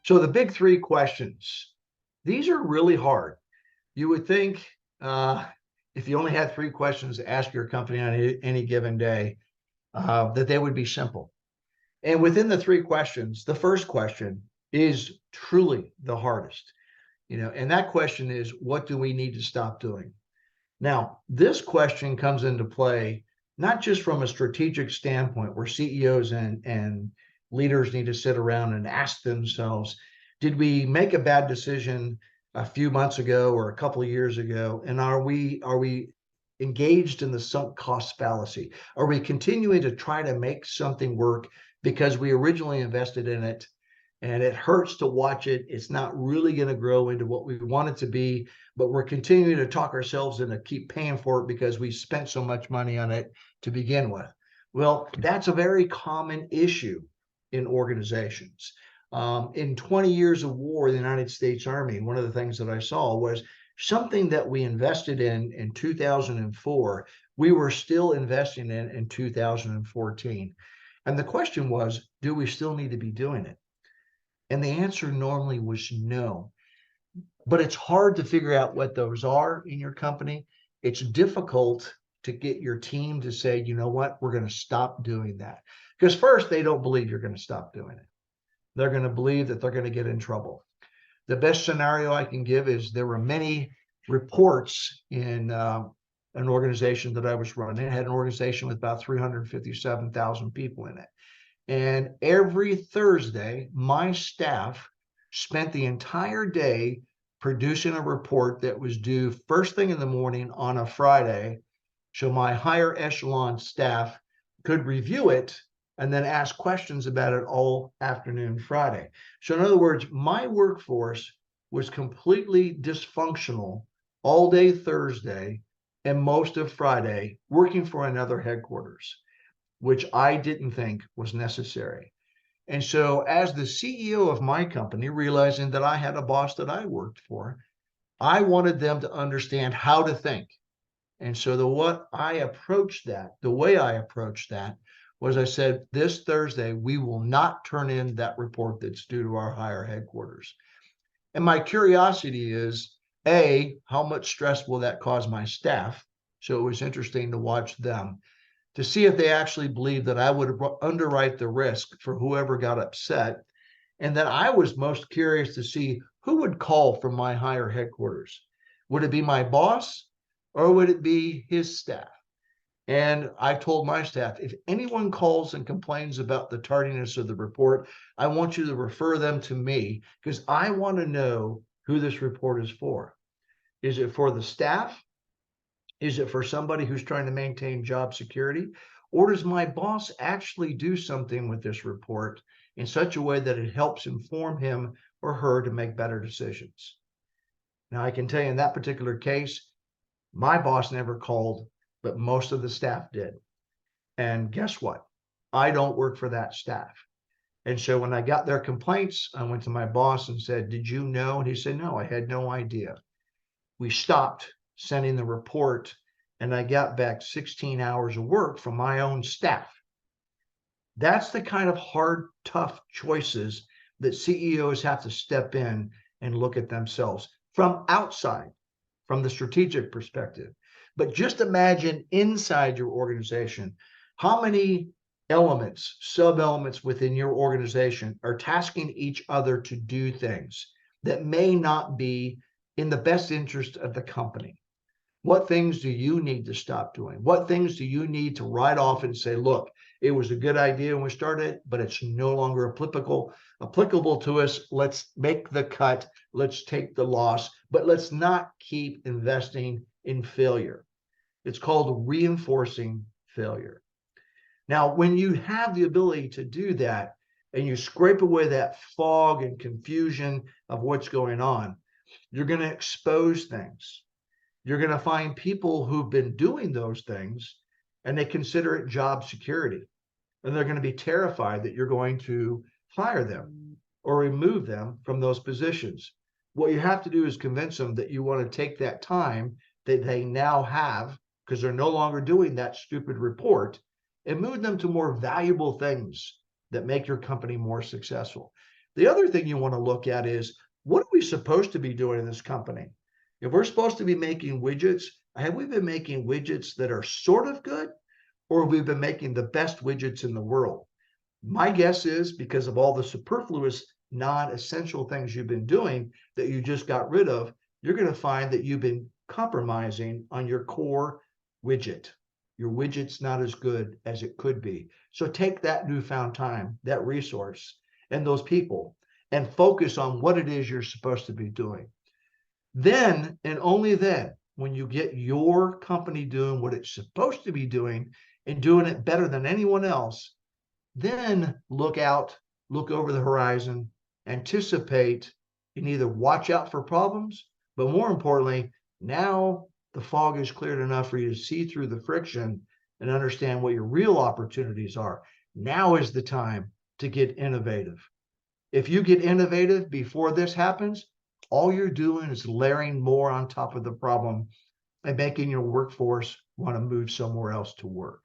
So the big three questions, these are really hard. You would think if you only had three questions to ask your company on any given day, that they would be simple. And within the three questions, the first question is truly the hardest, and that question is, what do we need to stop doing? Now, this question comes into play not just from a strategic standpoint where CEOs and leaders need to sit around and ask themselves, did we make a bad decision a few months ago or a couple of years ago? And are we engaged in the sunk cost fallacy? Are we continuing to try to make something work because we originally invested in it and it hurts to watch it? It's not really going to grow into what we want it to be, but we're continuing to talk ourselves into keep paying for it because we spent so much money on it to begin with. Well, that's a very common issue in organizations. In 20 years of war in the United States Army, one of the things that I saw was something that we invested in 2004, we were still investing in 2014. And the question was, do we still need to be doing it? And the answer normally was no. But it's hard to figure out what those are in your company. It's difficult to get your team to say, you know what, we're going to stop doing that. Because first, they don't believe you're going to stop doing it. They're going to believe that they're going to get in trouble. The best scenario I can give is there were many reports in an organization that I was running. It had an organization with about 357,000 people in it. And every Thursday, my staff spent the entire day producing a report that was due first thing in the morning on a Friday. So my higher echelon staff could review it and then ask questions about it all afternoon Friday. So in other words, my workforce was completely dysfunctional all day Thursday and most of Friday working for another headquarters, which I didn't think was necessary. And so as the CEO of my company, realizing that I had a boss that I worked for, I wanted them to understand how to think. And so the way I approached that was I said, this Thursday, we will not turn in that report that's due to our higher headquarters. And my curiosity is, A, how much stress will that cause my staff? So it was interesting to watch them to see if they actually believed that I would underwrite the risk for whoever got upset. And then I was most curious to see who would call from my higher headquarters. Would it be my boss or would it be his staff? And I told my staff, if anyone calls and complains about the tardiness of the report, I want you to refer them to me because I want to know who this report is for. Is it for the staff? Is it for somebody who's trying to maintain job security? Or does my boss actually do something with this report in such a way that it helps inform him or her to make better decisions? Now, I can tell you in that particular case, my boss never called, but most of the staff did. And guess what? I don't work for that staff. And so when I got their complaints, I went to my boss and said, did you know? And he said, no, I had no idea. We stopped sending the report and I got back 16 hours of work from my own staff. That's the kind of hard, tough choices that CEOs have to step in and look at themselves from outside, from the strategic perspective. But just imagine inside your organization, how many elements, sub-elements within your organization are tasking each other to do things that may not be in the best interest of the company. What things do you need to stop doing? What things do you need to write off and say, look, it was a good idea when we started, but it's no longer applicable to us. Let's make the cut. Let's take the loss, but let's not keep investing in failure. It's called reinforcing failure. Now, when you have the ability to do that and you scrape away that fog and confusion of what's going on, you're going to expose things. You're going to find people who've been doing those things and they consider it job security. And they're going to be terrified that you're going to fire them or remove them from those positions. What you have to do is convince them that you want to take that time that they now have, because they're no longer doing that stupid report, and move them to more valuable things that make your company more successful. The other thing you want to look at is, what are we supposed to be doing in this company? If we're supposed to be making widgets, have we been making widgets that are sort of good, or have we been making the best widgets in the world? My guess is, because of all the superfluous, non-essential things you've been doing that you just got rid of, you're going to find that you've been compromising on your core widget. Your widget's not as good as it could be. So take that newfound time, that resource, and those people, and focus on what it is you're supposed to be doing. Then, and only then, when you get your company doing what it's supposed to be doing and doing it better than anyone else, then look out, look over the horizon, anticipate, and either watch out for problems, but more importantly, now the fog is cleared enough for you to see through the friction and understand what your real opportunities are. Now is the time to get innovative. If you get innovative before this happens, all you're doing is layering more on top of the problem and making your workforce want to move somewhere else to work.